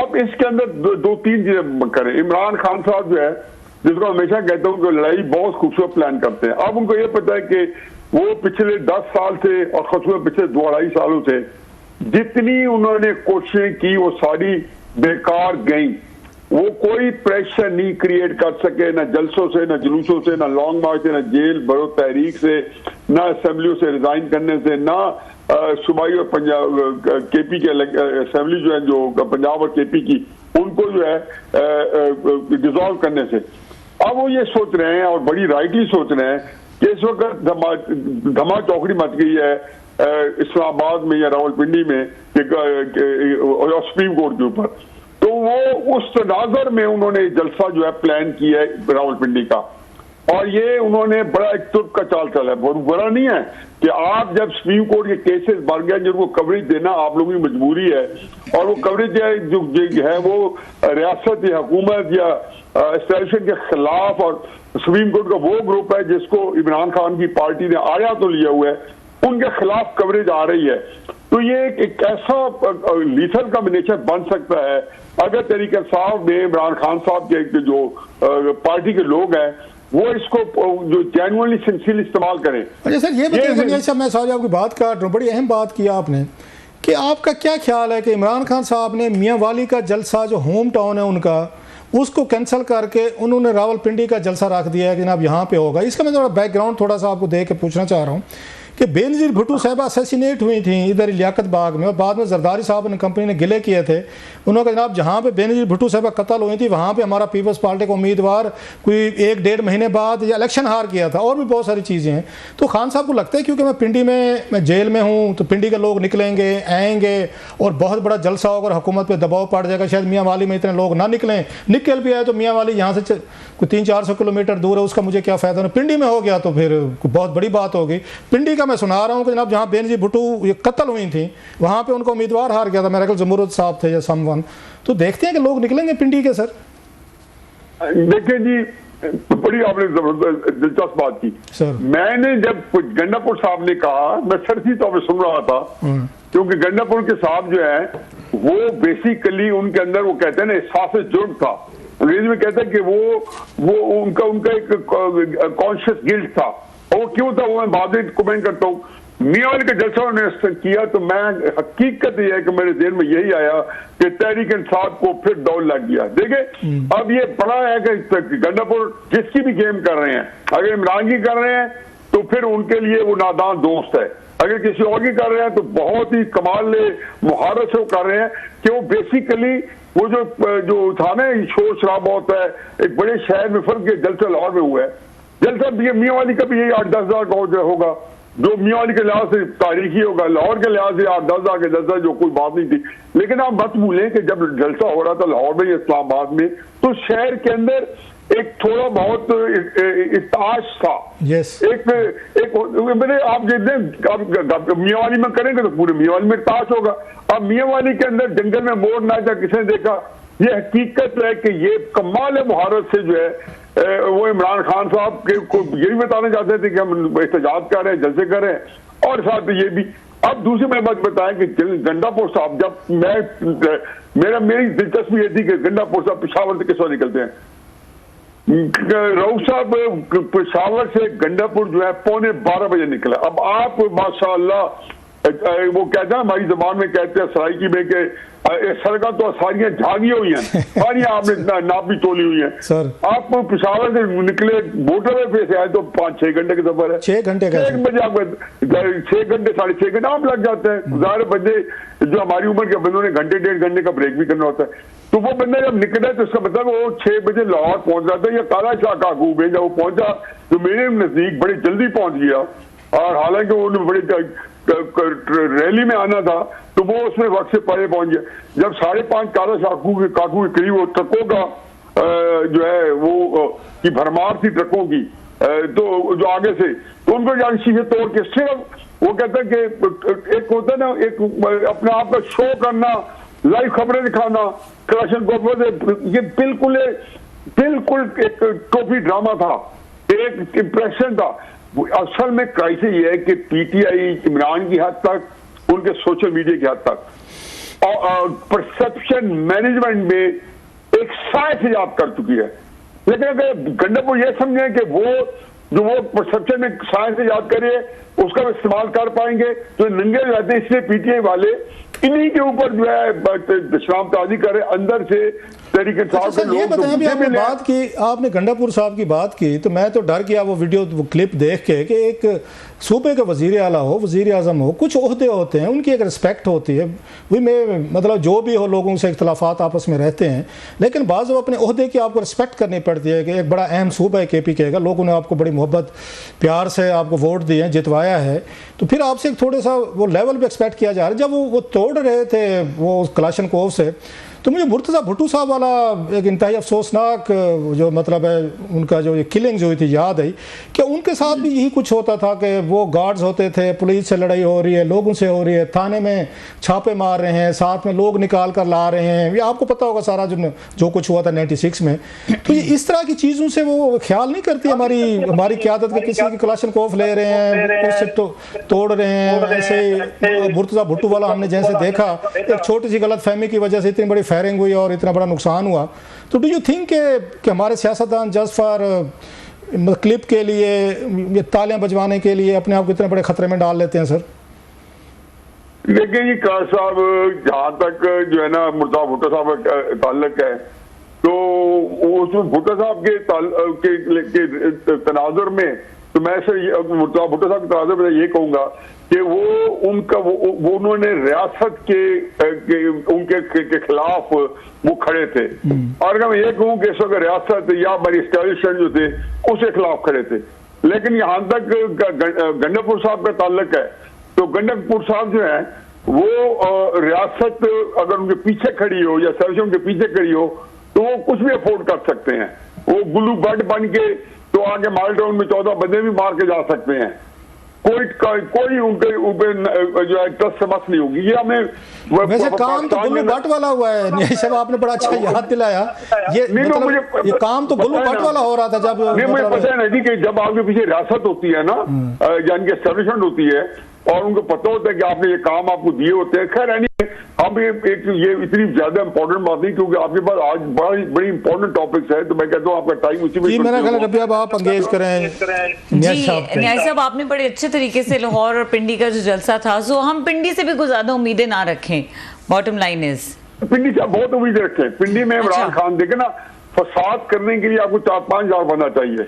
अब इसके अंदर दो तीन चीजें करें। इमरान खान साहब जो है, जिसको हमेशा कहता हूँ कि लड़ाई बहुत खूबसूरत प्लान करते हैं। अब उनको ये पता है कि वो पिछले 10 साल से और खासतौर पिछले 2-2.5 सालों से जितनी उन्होंने कोशिशें की वो सारी बेकार गई। वो कोई प्रेशर नहीं क्रिएट कर सके, ना जलसों से, ना जुलूसों से, ना लॉन्ग मार्च से, ना जेल भरो तहरीक से, ना असेंबलियों से रिजाइन करने से, ना सूबाई और पंजाब केपी के असेंबली जो है, जो पंजाब और केपी की, उनको जो है डिसॉल्व करने से। अब वो ये सोच रहे हैं और बड़ी राइटली सोच रहे हैं कि इस वक्त धमा चौकड़ी मच गई है इस्लामाबाद में या रावलपिंडी में और सुप्रीम कोर्ट के ऊपर। तो वो उस तनाजर में उन्होंने जलसा जो है प्लान किया है रावलपिंडी का, और ये उन्होंने बड़ा एक तुर्क का चाल चला है। बहुत बुरा नहीं है कि आप जब सुप्रीम कोर्ट के केसेस बढ़ गए जिनको कवरेज देना आप लोगों की मजबूरी है, और वो कवरेज है जो है वो रियासत या हुकूमत या एस्टेब्लिशमेंट के खिलाफ, और सुप्रीम कोर्ट का वो ग्रुप है जिसको इमरान खान की पार्टी ने आया तो लिया हुआ है, उनके खिलाफ कवरेज आ रही है। तो ये एक ऐसा लीथल कॉम्बिनेशन बन सकता है अगर तरीके साहब ने इमरान खान साहब के जो पार्टी के लोग हैं वो इसको जो जेन्युइनली सिंसियरली इस्तेमाल करें। अच्छा सर, ये बताइए साहब, मैं सारी आपकी बात काट रहा हूँ, बड़ी अहम बात की आपने कि आपका क्या ख्याल है कि इमरान खान साहब ने मियाँ वाली का जलसा जो होम टाउन है उनका, उसको कैंसिल करके उन्होंने रावलपिंडी का जलसा रख दिया है कि जनाब यहाँ पे होगा। इसका मैं थोड़ा बैकग्राउंड थोड़ा सा आपको देख के पूछना चाह रहा हूँ कि बेनज़ीर भुट्टो साहब असैसिनेट हुई थी इधर लियाकत बाग में, और बाद में जरदारी साहब ने कंपनी ने गिले किए थे। उन्होंने कहा जनाब जहाँ पे बेनज़ीर भुट्टो साहब कत्ल हुई थी वहाँ पे हमारा पीपल्स पार्टी का उम्मीदवार कोई 1-1.5 महीने बाद या इलेक्शन हार किया था, और भी बहुत सारी चीज़ें हैं। तो खान साहब को लगता है क्योंकि मैं पिंडी में मैं जेल में हूँ तो पिंडी के लोग निकलेंगे आएंगे और बहुत बड़ा जलसा होगा, हुकूमत पर दबाव पड़ जाएगा, शायद मियाँ वाली में इतने लोग ना निकलें, निकल भी आए तो मियाँ वाली यहाँ से कोई 300-400 किलोमीटर दूर है, उसका मुझे क्या फ़ायदा। पिंडी में हो गया तो फिर बहुत बड़ी बात होगी। पिंडी का मैं सुना रहा हूँ कि जनाब जहाँ बेनज़ीर भुट्टो ये कत्ल हुई थी वहाँ पे उनका उम्मीदवार हार गया था, मेरे ख्याल जमुरुद साहब थे या समवन। तो देखते हैं कि लोग निकलेंगे पिंडी के। सर देखिए जी, बड़ी आपने दिलचस्प बात की सर। मैंने जब गंडापुर साहब ने कहा, मैं सरसी तौर पर सुन रहा था, क्योंकि गंडापुर के साहब जो है वो बेसिकली उनके अंदर वो कहते हैं ना एहसास जुर्म था, अंग्रेजी में कहते हैं कि वो उनका एक कॉन्शियस गिल्ट था। और वो क्यों था वो मैं बाद में कमेंट करता हूँ। मियाँ वाली का जलसा उन्होंने किया तो मैं हकीकत ये है कि मेरे जेल में यही आया कि तहरीक इंसाफ को फिर दौड़ लग गया। देखे अब ये बड़ा है कि गंडापुर जिसकी भी गेम कर रहे हैं, अगर इमरान की कर रहे हैं तो फिर उनके लिए वो नादान दोस्त है, अगर किसी और की कर रहे हैं तो बहुत ही कमाल मुहारत से वो कर रहे हैं कि वो बेसिकली वो जो था ना शोर शराबा होता है एक बड़े शहर में, फर्क जलसा लाहौर में हुआ है। जलसा मियाँ वाली का भी यही 8-10 हज़ार होगा, जो मियाँ वाली के लिहाज से तारीखी होगा, लाहौर के लिहाज से 8-10 हज़ार के जलसा जो कोई बात नहीं थी। लेकिन आप मत भूलें कि जब जलसा हो रहा था लाहौर में, इस्लामाबाद में, तो शहर के अंदर एक थोड़ा बहुत इताश था। एक मेरे आप जितने मियाँ वाली में करेंगे तो पूरे मियाँ वाली में इताश होगा। अब मियाँ वाली के अंदर जंगल में मोर ना जा किसने देखा, ये हकीकत है कि ये कमाल मुहारत से जो है वो इमरान खान साहब के को यही बताना चाहते थे कि हम एहतजाज कर रहे हैं, जलसे कर रहे हैं, और साथ ये भी। अब दूसरी मैं बात बताएं कि गंडापुर साहब, जब मेरी दिलचस्पी ये थी कि गंडापुर साहब पेशावर से किस वक्त निकलते हैं। रऊफ साहब पेशावर से गंडापुर जो है 11:15 बजे निकला। अब आप माशाअल्लाह वो कहते हैं हमारी जबान में कहते हैं सराइकी में के सड़कें तो सारियां झागी हुई हैं, सारियां आपने नाप भी तोली हुई हैं सर। आप पेशावर से निकले मोटरवे पे से आए तो 5-6 घंटे का सफर है। 6 घंटे का 1 बजे आप 6 घंटे 6.5 घंटे आप लग जाते हैं। ज़ाहिर बंदे जो हमारी उम्र के बंदों ने घंटे 1.5 घंटे का ब्रेक भी करना होता है, तो वो बंदा जब निकला तो उसका मतलब वो 6 बजे लाहौर पहुंच जाता है। या काला शाह काकू भेजा वो पहुंचा तो मेरे नजदीक बड़े जल्दी पहुंच गया, और हालांकि वो बड़े रैली में आना था तो वो उसमें वक्त से पहले पहुंच गया। जब 5:30 काला काकू के करीब वो ट्रकों का जो है वो की भरमार थी ट्रकों की, तो जो आगे से तो उनको जान शीशे तोड़ के सिर्फ वो कहते हैं कि एक होता है ना एक अपने आप का शो करना, लाइव खबरें दिखाना, क्लाशन को, ये बिल्कुल एक टोपी ड्रामा था, एक इंप्रेशन था। असल में क्राइसिस ये है कि पीटीआई इमरान की हद तक, उनके सोशल मीडिया की हद तक परसेप्शन मैनेजमेंट में एक साइंस ईजाद कर चुकी है। लेकिन अगर गंडापुर ये समझे कि वो जो वो परसेप्शन में साइंस ईजाद करे उसका इस्तेमाल कर पाएंगे तो नंगे रहते हैं। इसलिए पीटीआई वाले इन्हीं के ऊपर जो है शराब ताजी करे अंदर से तरीके से ये बताएं, अभी आपने बात की, आपने गंडापुर साहब की बात की तो मैं तो डर गया वो वीडियो वो क्लिप देख के कि एक सूबे का वजीर आला हो, वजीर आजम हो, कुछ ओहदे होते हैं उनकी एक रिस्पेक्ट होती है। वही मैं मतलब जो भी हो लोगों से इख्तलाफात आपस में रहते हैं, लेकिन बाज़ अपने ओहदे की आपको रिस्पेक्ट करनी पड़ती है कि एक बड़ा अहम सूबा है KPK का, लोगों ने आपको बड़ी मोहब्बत प्यार से आपको वोट दिए हैं, जितवाया है, तो फिर आपसे एक थोड़ा सा वो लेवल भी एक्सपेक्ट किया जा रहा है। जब वो तोड़ रहे थे वो कलाशनकोव से, तो मुझे मुर्तज़ा भुट्टो साहब वाला एक इंतहाई अफसोसनाक जो मतलब है उनका जो ये किलिंग जो हुई थी याद आई कि उनके साथ भी यही कुछ होता था कि वो गार्ड्स होते थे, पुलिस से लड़ाई हो रही है, लोगों से हो रही है, थाने में छापे मार रहे हैं, साथ में लोग निकाल कर ला रहे हैं। ये आपको पता होगा सारा जो कुछ हुआ था 96 में। तो ये इस तरह की चीज़ों से वो ख्याल नहीं करती हमारी क़यादत के किसी की कलाशनकोव ले रहे हैं, कुछ से तोड़ रहे हैं। ऐसे मुर्तज़ा भुट्टो वाला हमने जैसे देखा, एक छोटी सी गलत फहमी की वजह से इतनी बड़ी फायरिंग हुई और इतना बड़ा नुकसान हुआ। तो डू यू थिंक कि हमारे सियासतदान जस्ट फॉर क्लिप के लिए, ये तालियां बजवाने के लिए अपने आप को इतने बड़े खतरे में डाल लेते हैं सर? देखिए जी कार साहब, जहाँ तक जो है ना मुर्तज़ा भुट्टो साहब का ताल्लुक है, तो उसमें भुट्टो साहब के तनाजुर में तो मैं मुर्तज़ा भुट्टो साहब के तनाजुर में ये कहूँगा कि वो उन्होंने रियासत के उनके खिलाफ वो खड़े थे। और अगर मैं ये कहूँ कि इस वक्त रियासत या हमारी एस्टेब्लिशमेंट जो थे उसके खिलाफ खड़े थे। लेकिन यहाँ तक गंडापुर साहब का ताल्लुक है तो गंडापुर साहब जो है वो रियासत अगर उनके पीछे खड़ी हो या एस्टेब्लिशमेंट के पीछे खड़ी हो तो वो कुछ भी अफोर्ड कर सकते हैं। वो गुल्लू बट बन के तो आगे मालटाउन में 14 बंदे भी मार के जा सकते हैं। कोई उनके ऊपर जो है ट्रस्ट से बस नहीं होगी। ये हमें वैसे काम तो गुल्लू भट्ट वाला हुआ है न्याय साहब, आपने बड़ा अच्छा याद दिलाया। ये मतलब ये काम तो गुल्लू भट्ट वाला हो रहा था जब मुझे पता है ना जी कि जब आपके पीछे रियासत होती है ना, यानी कि एस्टेब्लिशमेंट होती है और उनको पता होता है कि आपने ये काम आपको दिए होते हैं। खैर अब ये इतनी ज्यादा इंपॉर्टेंट बात नहीं क्योंकि आपके पास आज बड़ी इंपॉर्टेंट टॉपिक्स है, तो मैं कहता हूँ आपका टाइम उसी में मेरा ख्याल है अब आप एंगेज करें। न्याय साहब आपने बड़े अच्छे तरीके से लाहौर और पिंडी का जो जलसा था, सो हम पिंडी से भी कुछ ज्यादा उम्मीदें ना रखें। बॉटम लाइन इज पिंडी से बहुत उम्मीदें रखें। पिंडी में इमरान खान देखे ना, फसाद करने के लिए आपको 4-5 हजार बंदा चाहिए।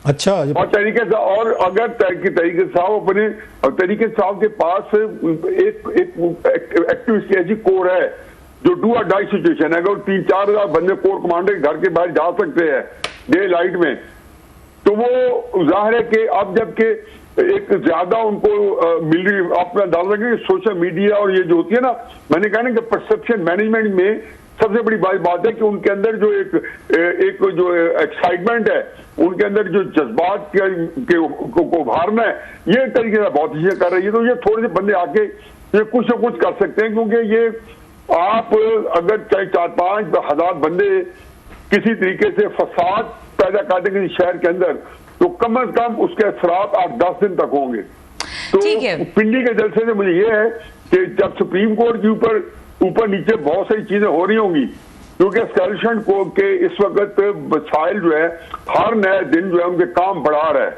अच्छा, और तरीके से, और अगर तरीके साहब अपने तरीके साहब के पास एक एक्टिविस्ट ऐसी कोर है जो डू और डाई सिचुएशन है। अगर 3-4 हजार बंदे कोर कमांडर घर के बाहर जा सकते हैं डे लाइट में, तो वो जाहिर है कि अब जबकि एक ज्यादा उनको मिलिट्री अपना डाल सकेंगे सोशल मीडिया और ये जो होती है ना, मैंने कहा ना कि परसेप्शन मैनेजमेंट में सबसे बड़ी बात है कि उनके अंदर जो एक जो एक्साइटमेंट है, उनके अंदर जो जज्बात को उभारना है, ये तरीके से बहुत चीजें कर रही है। तो ये थोड़े से बंदे आके ये कुछ न कुछ कर सकते हैं, क्योंकि ये आप अगर चाहे 4-5 हजार बंदे किसी तरीके से फसाद पैदा करते किसी शहर के अंदर, तो कम से कम उसके असरात 8-10 दिन तक होंगे। तो पिंडी के जलसे से मुझे ये है कि जब सुप्रीम कोर्ट के ऊपर नीचे बहुत सारी चीजें हो रही होंगी, क्योंकि एस्टेब्लिशमेंट को के इस वक्त वसाइल जो है हर नए दिन जो है उनके काम बढ़ा रहा है,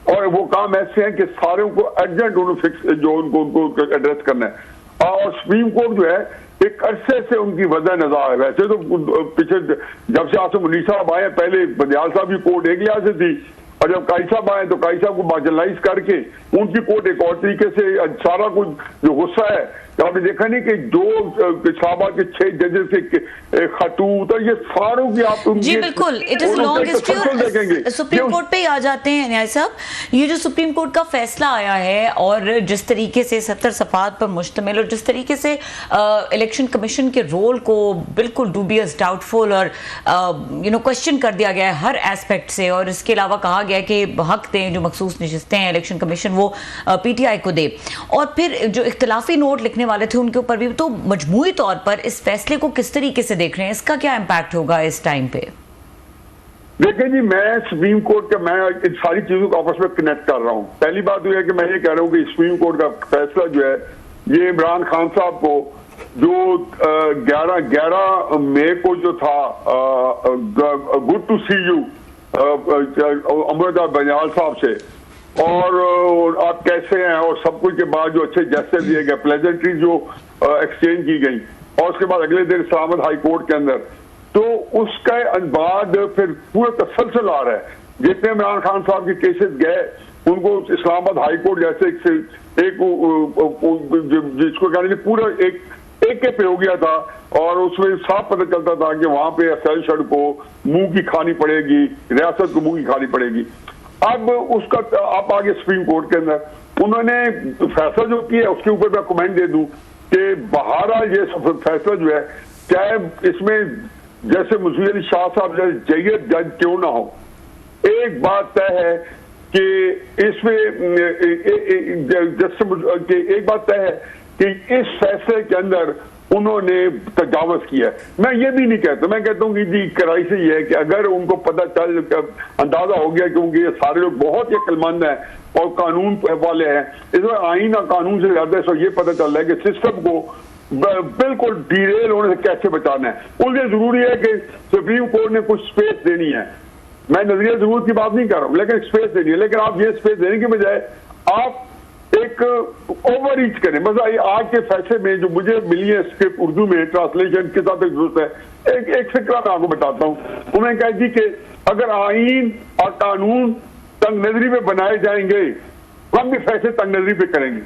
और वो काम ऐसे हैं कि सारे को अर्जेंट उनको एड्रेस करना है। और सुप्रीम कोर्ट जो है एक अरसे से उनकी वजह नजर है। वैसे तो पीछे जब से आसम मुनीर साहब आए, पहले बंदियाल साहब की कोर्ट एक लिहाज से थी, और जब काई साहब आए तो काई साहब को मार्जिनलाइज करके उनकी कोर्ट एक और तरीके से सारा कुछ जो गुस्सा है, तो आपने देखा नहीं कि जो शाहबाद के 6 जजेस के खतूत और ये सारों की आप जी बिल्कुल, it is long history. Supreme court पे आ जाते हैं न्याय साहब। ये जो सुप्रीम कोर्ट का फैसला आया है और जिस तरीके से 70 सफात पर मुश्तमिल और जिस तरीके से इलेक्शन कमीशन के रोल को बिल्कुल डूबियस, डाउटफुल और क्वेश्चन कर दिया गया है हर एस्पेक्ट से, और इसके अलावा कहा गया कि हक दें जो मखसूस नशिस्तें हैं इलेक्शन कमीशन वो PTI को दे, और फिर जो इख्तिलाफी नोट लिखने वाले थे उनके ऊपर भी। तो मजमूई तौर पर इस फैसले को किस तरीके से देख रहे हैं, इसका क्या इम्पैक्ट होगा इस टाइम पे? देखिए जी, मैं सुप्रीम कोर्ट का मैं इन सारी चीजों को आपस में कनेक्ट कर रहा हूं। पहली बात यह है कि मैं ये कह रहा हूं कि सुप्रीम कोर्ट का फैसला जो है ये इमरान खान साहब को जो 11 मई को जो था good to see you Amrita Baniyal साहब से, और आप कैसे हैं और सब कुछ के बाद जो अच्छे जैसे दिए गए, प्लेजेंट्री जो एक्सचेंज की गई, और उसके बाद अगले दिन इस्लामाबाद हाई कोर्ट के अंदर, तो उसके बाद फिर पूरा तसलसल आ रहा है। जितने इमरान खान साहब के केसेस गए उनको इस्लामाबाद हाई कोर्ट जैसे एक जिसको कहने पूरा एक के पे हो गया था, और उसमें साफ पता चलता था कि वहां पे अफसल शड़ को मुंह की खानी पड़ेगी, रियासत को मुंह की खानी पड़ेगी। अब उसका आप आगे सुप्रीम कोर्ट के अंदर उन्होंने फैसला जो किया उसके ऊपर मैं कमेंट दे दूं कि बहरहाल ये फैसला जो है, चाहे इसमें जैसे मुझे अली शाह साहब जैसे जयद जज क्यों ना हो, एक बात तय है कि इसमें एक बात तय है कि इस फैसले के अंदर उन्होंने तजावज किया है। मैं ये भी नहीं कहता, मैं कहता हूँ कि जी कराई से ये है कि अगर उनको पता चल अंदाजा हो गया, क्योंकि ये सारे लोग बहुत ही अक्लमंद हैं और कानून वाले हैं, इसमें आईन और कानून से ज्यादा इसको ये पता चल रहा है कि सिस्टम को बिल्कुल डिरेल होने से कैसे बचाना है। उसलिए जरूरी है कि सुप्रीम कोर्ट ने कुछ स्पेस देनी है। मैं नजरिया जरूरत की बात नहीं कर रहा हूँ, लेकिन स्पेस देनी है। लेकिन आप ये स्पेस देने के बजाय आप एक ओवर रीच करें। बस आज के फैसले में जो मुझे मिली है स्क्रिप्ट उर्दू में ट्रांसलेशन के साथ जरूरत है, एक फिक्रा मैं आपको बताता हूँ। उन्होंने कहा जी कि अगर आईन और कानून तंग नजरी पे बनाए जाएंगे, हम भी फैसले तंग नजरी पे करेंगे।